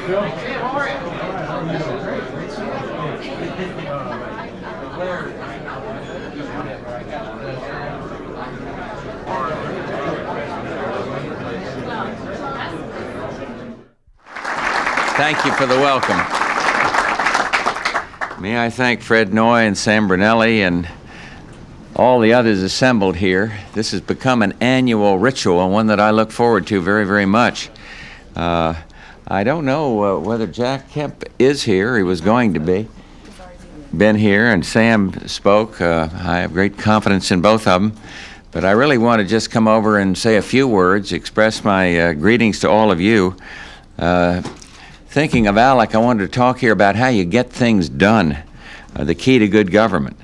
Thank you for the welcome. May I thank Fred Noy and Sam Brunelli and all the others assembled here. This has become an annual ritual, and one that I look forward to very, very much. I don't know whether Jack Kemp is here. He was going to be. Been here, and Sam spoke. I have great confidence in both of them. But I really want to just come over and say a few words, express my greetings to all of you. Thinking of Alec, I wanted to talk here about how you get things done, the key to good government.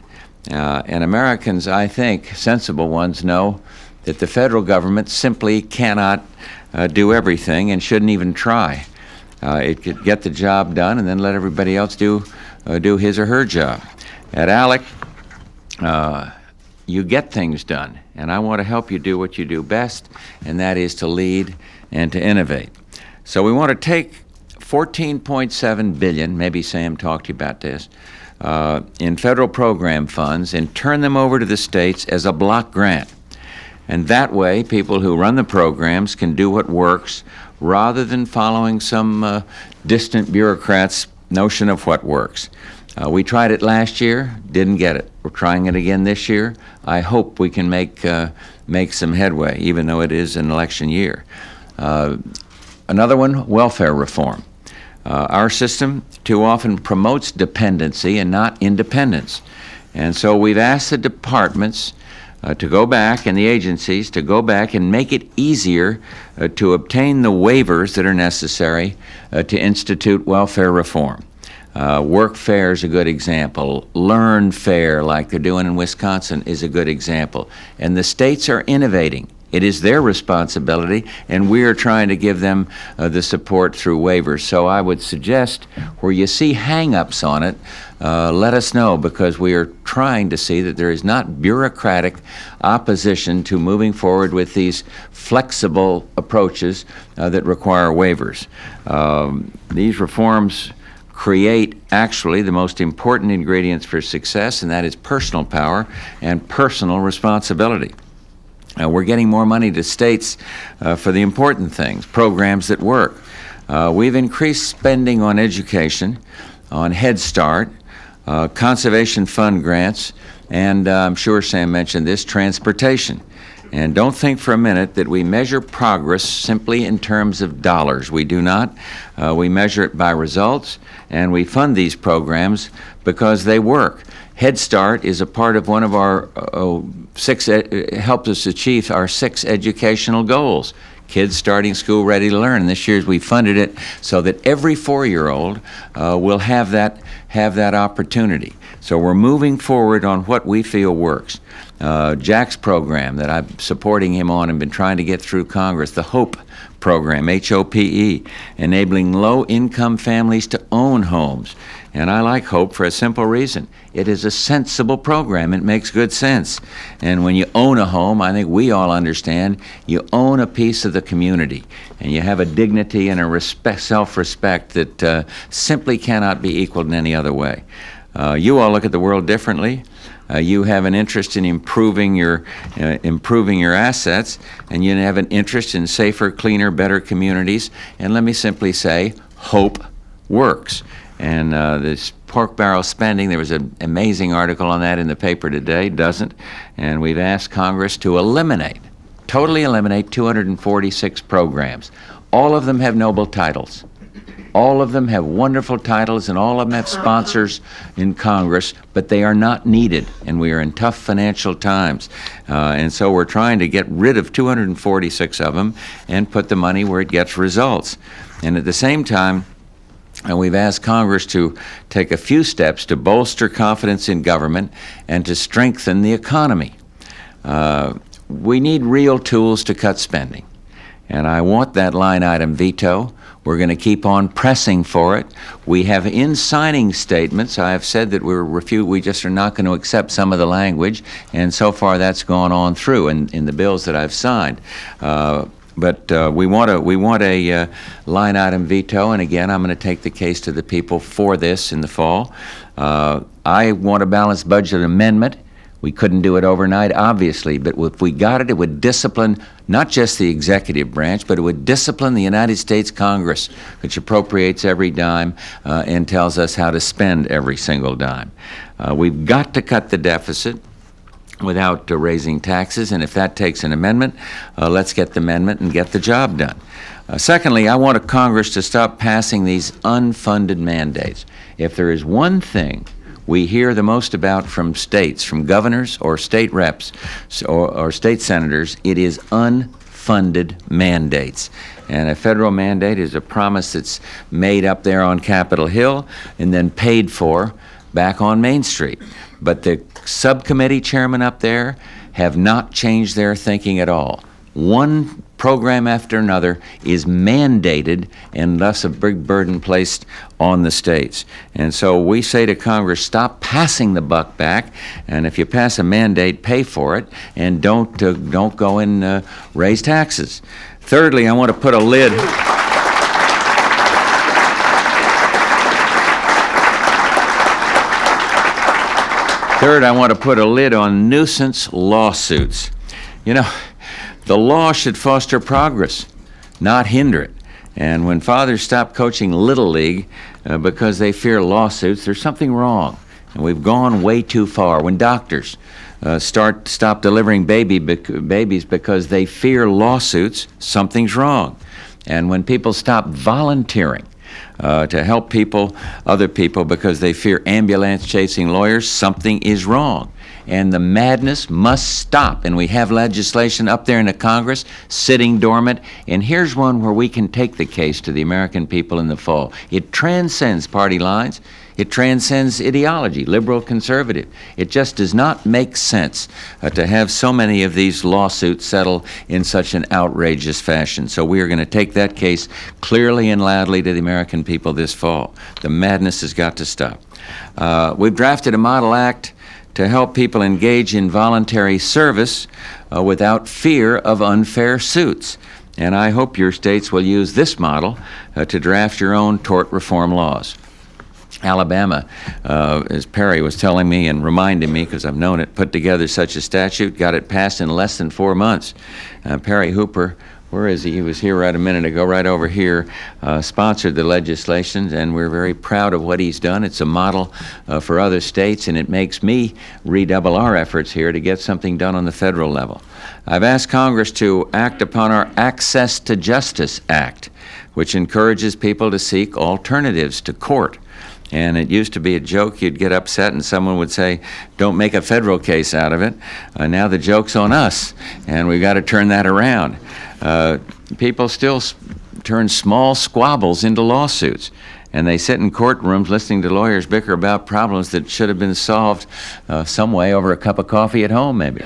And Americans, I think, sensible ones, know that the federal government simply cannot do everything and shouldn't even try. It could get the job done and then let everybody else do his or her job. At Alec, you get things done, and I want to help you do what you do best, and that is to lead and to innovate. So we want to take $14.7 billion, maybe Sam talked to you about this, in federal program funds and turn them over to the states as a block grant. And that way, people who run the programs can do what works rather than following some distant bureaucrat's notion of what works. We tried it last year, didn't get it. We're trying it again this year. I hope we can make some headway, even though it is an election year. Another one, welfare reform. Our system too often promotes dependency and not independence. And so we've asked the departments to go back, and the agencies to go back and make it easier to obtain the waivers that are necessary to institute welfare reform. Workfare is a good example. Learn Fair, like they're doing in Wisconsin, is a good example. And the states are innovating. It is their responsibility, and we are trying to give them the support through waivers. So I would suggest where you see hang-ups on it, let us know, because we are trying to see that there is not bureaucratic opposition to moving forward with these flexible approaches that require waivers. These reforms create actually the most important ingredients for success, and that is personal power and personal responsibility. We're getting more money to states for the important things, programs that work. We've increased spending on education, on Head Start, conservation fund grants, and I'm sure Sam mentioned this, transportation. And don't think for a minute that we measure progress simply in terms of dollars. We do not. We measure it by results, and we fund these programs because they work. Head Start is a part of one of our helps us achieve our 6 educational goals. Kids starting school ready to learn. And this year we funded it so that every 4-year-old will have that opportunity. So we're moving forward on what we feel works. Jack's program that I'm supporting him on and been trying to get through Congress, the HOPE program, H-O-P-E, enabling low-income families to own homes. And I like HOPE for a simple reason. It is a sensible program. It makes good sense. And when you own a home, I think we all understand, you own a piece of the community. And you have a dignity and a self-respect that simply cannot be equaled in any other way. You all look at the world differently. You have an interest in improving your assets, and you have an interest in safer, cleaner, better communities. And let me simply say, HOPE works. And this pork barrel spending, there was an amazing article on that in the paper today, doesn't. And we've asked Congress to totally eliminate 246 programs. All of them have noble titles. All of them have wonderful titles, and all of them have sponsors in Congress, but they are not needed, and we are in tough financial times. And so we're trying to get rid of 246 of them and put the money where it gets results. And at the same time, we've asked Congress to take a few steps to bolster confidence in government and to strengthen the economy. We need real tools to cut spending, and I want that line item veto. We're going to keep on pressing for it. We have in signing statements, I have said that we just are not going to accept some of the language, and so far that's gone on through in the bills that I've signed. But we want a line item veto, and again, I'm going to take the case to the people for this in the fall. I want a balanced budget amendment. We couldn't do it overnight, obviously, but if we got it, it would discipline not just the executive branch, but it would discipline the United States Congress, which appropriates every dime and tells us how to spend every single dime. We've got to cut the deficit without raising taxes, and if that takes an amendment, let's get the amendment and get the job done. Secondly, I want Congress to stop passing these unfunded mandates. If there is one thing we hear the most about from states, from governors or state reps or state senators, it is unfunded mandates. And a federal mandate is a promise that's made up there on Capitol Hill and then paid for back on Main Street. But the subcommittee chairmen up there have not changed their thinking at all. One program after another is mandated and thus a big burden placed on the states. And so we say to Congress, stop passing the buck back, and if you pass a mandate, pay for it, and don't go and raise taxes. Thirdly, I want to put a lid Third, I want to put a lid on nuisance lawsuits. You know, the law should foster progress, not hinder it. And when fathers stop coaching Little League because they fear lawsuits, there's something wrong. And we've gone way too far. When doctors stop delivering babies because they fear lawsuits, something's wrong. And when people stop volunteering to help other people because they fear ambulance-chasing lawyers, something is wrong. And the madness must stop. And we have legislation up there in the Congress sitting dormant. And here's one where we can take the case to the American people in the fall. It transcends party lines. It transcends ideology, liberal, conservative. It just does not make sense to have so many of these lawsuits settle in such an outrageous fashion. So we are going to take that case clearly and loudly to the American people this fall. The madness has got to stop. We've drafted a model act to help people engage in voluntary service without fear of unfair suits. And I hope your states will use this model to draft your own tort reform laws. Alabama, as Perry was telling me and reminding me, because I've known it, put together such a statute, got it passed in less than 4 months. Perry Hooper, where is he? He was here right a minute ago, right over here, sponsored the legislation, and we're very proud of what he's done. It's a model for other states, and it makes me redouble our efforts here to get something done on the federal level. I've asked Congress to act upon our Access to Justice Act, which encourages people to seek alternatives to court. And it used to be a joke. You'd get upset and someone would say, don't make a federal case out of it. Now the joke's on us, and we've got to turn that around. People still turn small squabbles into lawsuits, and they sit in courtrooms listening to lawyers bicker about problems that should have been solved some way over a cup of coffee at home, maybe.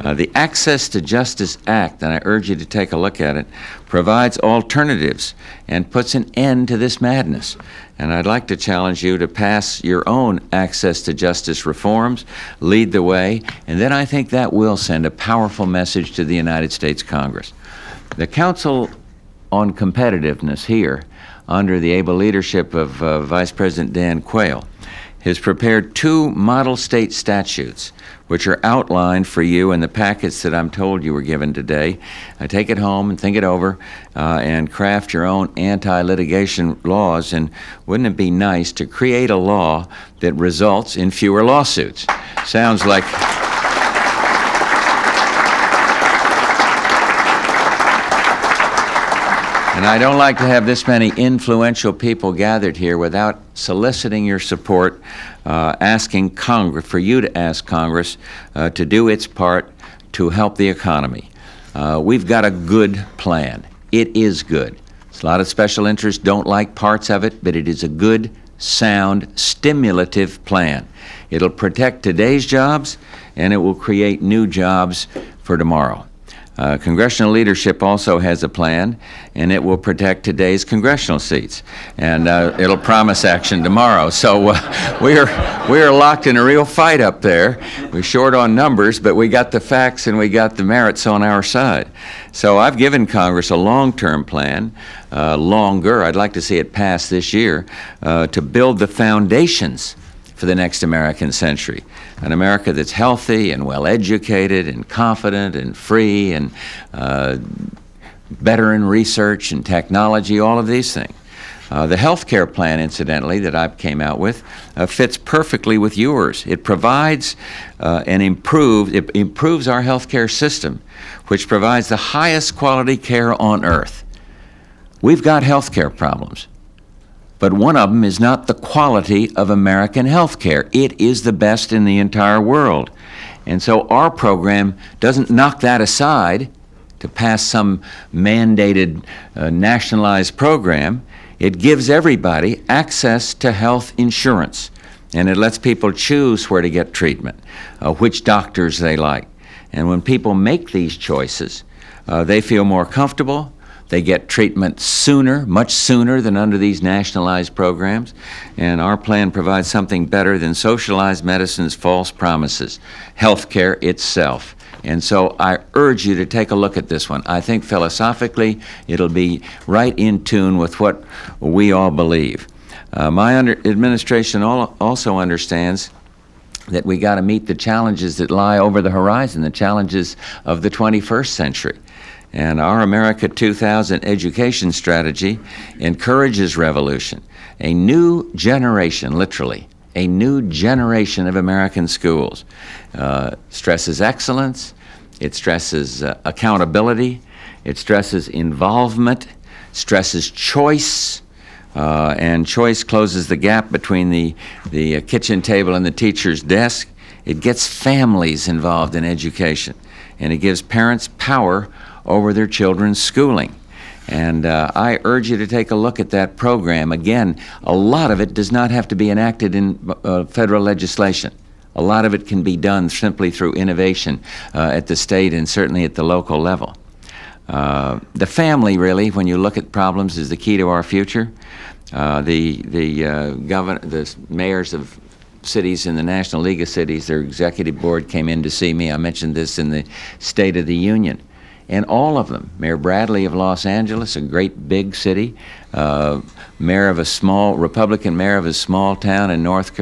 The Access to Justice Act, and I urge you to take a look at it, provides alternatives and puts an end to this madness. And I'd like to challenge you to pass your own access to justice reforms, lead the way, and then I think that will send a powerful message to the United States Congress. The Council on Competitiveness here, under the able leadership of Vice President Dan Quayle, has prepared 2 model state statutes which are outlined for you in the packets that I'm told you were given today. Take it home and think it over and craft your own anti-litigation laws. And wouldn't it be nice to create a law that results in fewer lawsuits? Sounds like... And I don't like to have this many influential people gathered here without soliciting your support, asking Congress, for you to ask Congress to do its part to help the economy. We've got a good plan. It is good. A lot of special interests don't like parts of it, but it is a good, sound, stimulative plan. It'll protect today's jobs, and it will create new jobs for tomorrow. Congressional leadership also has a plan, and it will protect today's congressional seats, and it'll promise action tomorrow. So we are locked in a real fight up there. We're short on numbers, but we got the facts and we got the merits on our side. So I've given Congress a long-term plan, longer. I'd like to see it pass this year, to build the foundations for the next American century. An America that's healthy and well-educated and confident and free and better in research and technology, all of these things. The health care plan, incidentally, that I came out with fits perfectly with yours. It provides it improves our health care system, which provides the highest quality care on earth. We've got health care problems, but one of them is not the quality of American health care. It is the best in the entire world. And so our program doesn't knock that aside to pass some mandated nationalized program. It gives everybody access to health insurance, and it lets people choose where to get treatment, which doctors they like. And when people make these choices, they feel more comfortable. They get treatment sooner, much sooner than under these nationalized programs. And our plan provides something better than socialized medicine's false promises, health care itself. And so I urge you to take a look at this one. I think philosophically it'll be right in tune with what we all believe. My administration also understands that we got to meet the challenges that lie over the horizon, the challenges of the 21st century. And our America 2000 education strategy encourages revolution, a new generation, literally, a new generation of American schools. Stresses excellence, it stresses accountability, it stresses involvement, stresses choice, and choice closes the gap between the kitchen table and the teacher's desk. It gets families involved in education, and it gives parents power over their children's schooling. And I urge you to take a look at that program. Again, a lot of it does not have to be enacted in federal legislation. A lot of it can be done simply through innovation at the state and certainly at the local level. The family, really, when you look at problems, is the key to our future. The mayors of cities in the National League of Cities, their executive board came in to see me. I mentioned this in the State of the Union. And all of them, Mayor Bradley of Los Angeles, a great big city, mayor of a small, Republican mayor of a small town in North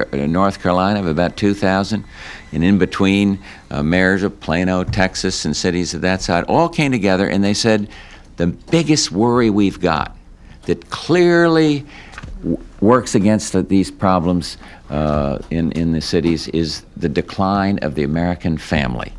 Carolina of about 2,000, and in between mayors of Plano, Texas, and cities of that side, all came together and they said, the biggest worry we've got that clearly works against these problems in the cities is the decline of the American family.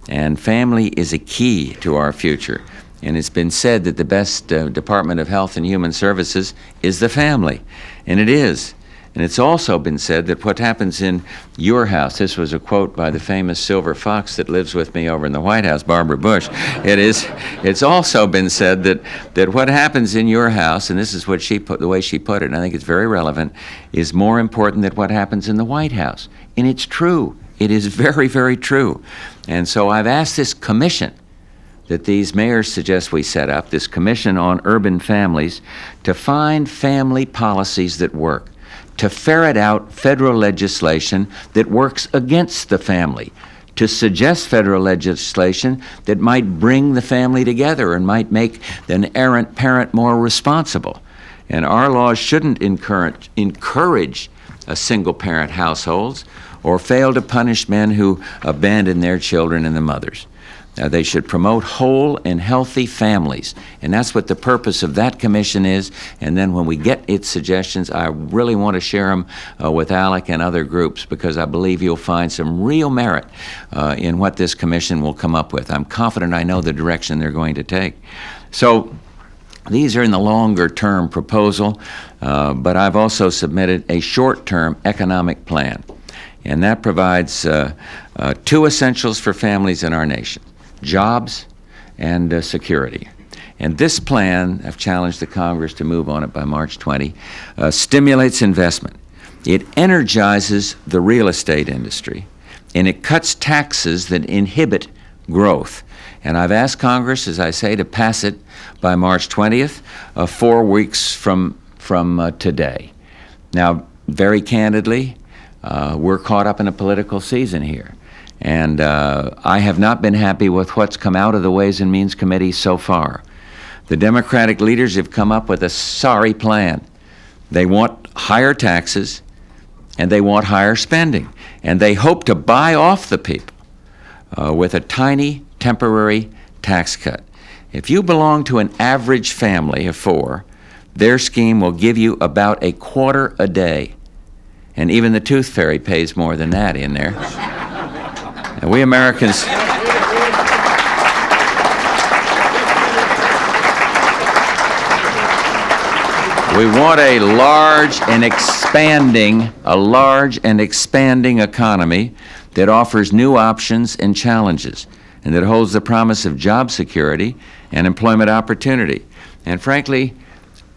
And family is a key to our future. And it's been said that the best Department of Health and Human Services is the family. And it is. And it's also been said that what happens in your house, this was a quote by the famous silver fox that lives with me over in the White House, Barbara Bush. It's also been said that what happens in your house, and this is what the way she put it, and I think it's very relevant, is more important than what happens in the White House. And it's true. It is very, very true. And so I've asked this commission that these mayors suggest we set up, this Commission on Urban Families, to find family policies that work, to ferret out federal legislation that works against the family, to suggest federal legislation that might bring the family together and might make an errant parent more responsible. And our laws shouldn't encourage single-parent households or fail to punish men who abandon their children and the mothers. They should promote whole and healthy families, and that's what the purpose of that commission is. And then when we get its suggestions, I really want to share them with ALEC and other groups, because I believe you'll find some real merit in what this commission will come up with. I'm confident I know the direction they're going to take. So these are in the longer-term proposal, but I've also submitted a short-term economic plan. And that provides two essentials for families in our nation: jobs and security. And this plan, I've challenged the Congress to move on it by March 20, stimulates investment. It energizes the real estate industry, and it cuts taxes that inhibit growth. And I've asked Congress, as I say, to pass it by March 20th, 4 weeks from today. Now, very candidly, we're caught up in a political season here. And I have not been happy with what's come out of the Ways and Means Committee so far. The Democratic leaders have come up with a sorry plan. They want higher taxes, and they want higher spending. And they hope to buy off the people with a tiny temporary tax cut. If you belong to an average family of 4, their scheme will give you about a quarter a day. And even the tooth fairy pays more than that in there. And we Americans... We want a large and expanding economy that offers new options and challenges, and that holds the promise of job security and employment opportunity. And frankly,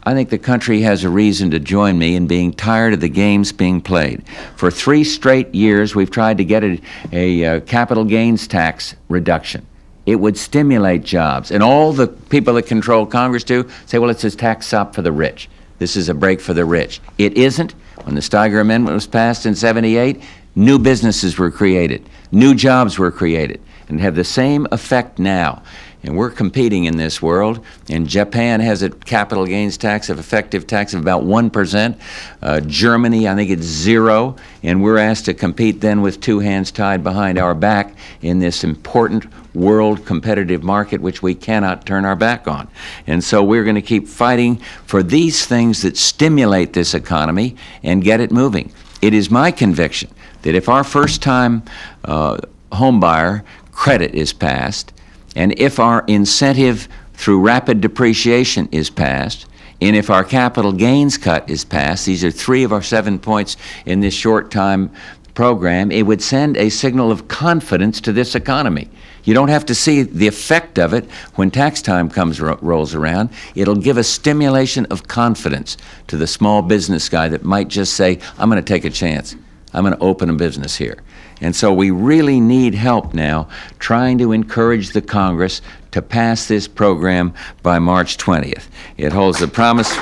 I think the country has a reason to join me in being tired of the games being played. For 3 straight years, we've tried to get a capital gains tax reduction. It would stimulate jobs. And all the people that control Congress do say, well, it's a tax stop for the rich. This is a break for the rich. It isn't. When the Steiger Amendment was passed in '78, new businesses were created, new jobs were created, and have the same effect now. And we're competing in this world, and Japan has a capital gains tax, effective tax of about 1%. Germany, I think it's 0, and we're asked to compete then with 2 hands tied behind our back in this important world competitive market which we cannot turn our back on. And so we're going to keep fighting for these things that stimulate this economy and get it moving. It is my conviction that if our first-time home buyer credit is passed, and if our incentive through rapid depreciation is passed, and if our capital gains cut is passed, these are 3 of our 7 points in this short-time program, it would send a signal of confidence to this economy. You don't have to see the effect of it when tax time rolls around. It'll give a stimulation of confidence to the small business guy that might just say, I'm going to take a chance. I'm going to open a business here. And so we really need help now trying to encourage the Congress to pass this program by March 20th. It holds the promise...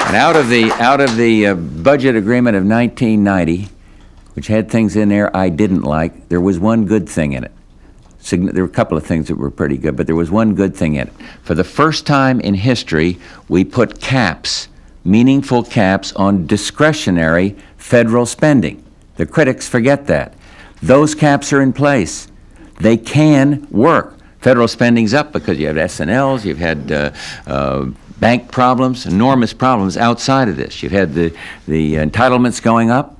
And out of the budget agreement of 1990, which had things in there I didn't like, there was one good thing in it. There were a couple of things that were pretty good, but there was one good thing in it. For the first time in history, we put caps, meaningful caps, on discretionary federal spending. The critics forget that. Those caps are in place. They can work. Federal spending's up because you have S&Ls, you've had bank problems, enormous problems outside of this. You've had the entitlements going up.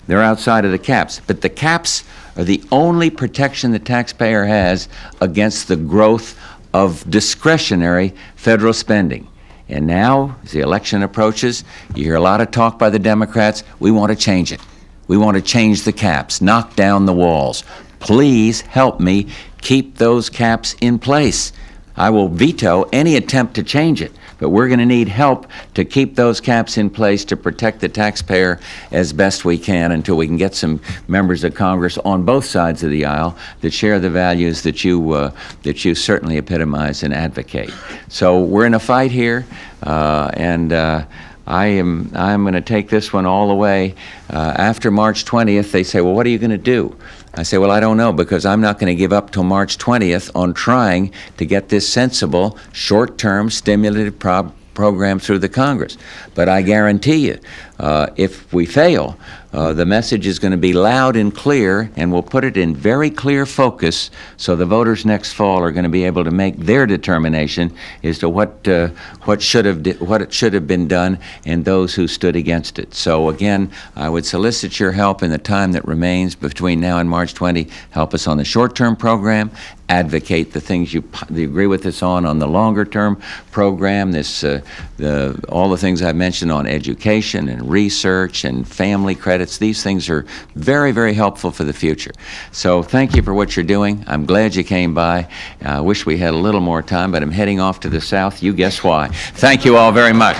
They're outside of the caps. But the caps are the only protection the taxpayer has against the growth of discretionary federal spending. And now, as the election approaches, you hear a lot of talk by the Democrats. We want to change it. We want to change the caps, knock down the walls. Please help me keep those caps in place. I will veto any attempt to change it, but we're going to need help to keep those caps in place to protect the taxpayer as best we can until we can get some members of Congress on both sides of the aisle that share the values that you certainly epitomize and advocate. So we're in a fight here, and I'm going to take this one all the way. After March 20th, they say, well, what are you going to do? I say, well, I don't know, because I'm not going to give up till March 20th on trying to get this sensible, short-term, stimulative program through the Congress. But I guarantee you, if we fail, the message is going to be loud and clear, and we'll put it in very clear focus so the voters next fall are going to be able to make their determination as to what should have been done and those who stood against it. So again, I would solicit your help in the time that remains between now and March 20. Help us on the short-term program. Advocate the things you agree with us on the longer-term program. All the things I've mentioned on education and research and family credits. These things are very, very helpful for the future. So thank you for what you're doing. I'm glad you came by. I wish we had a little more time, but I'm heading off to the south. You guess why. Thank you all very much.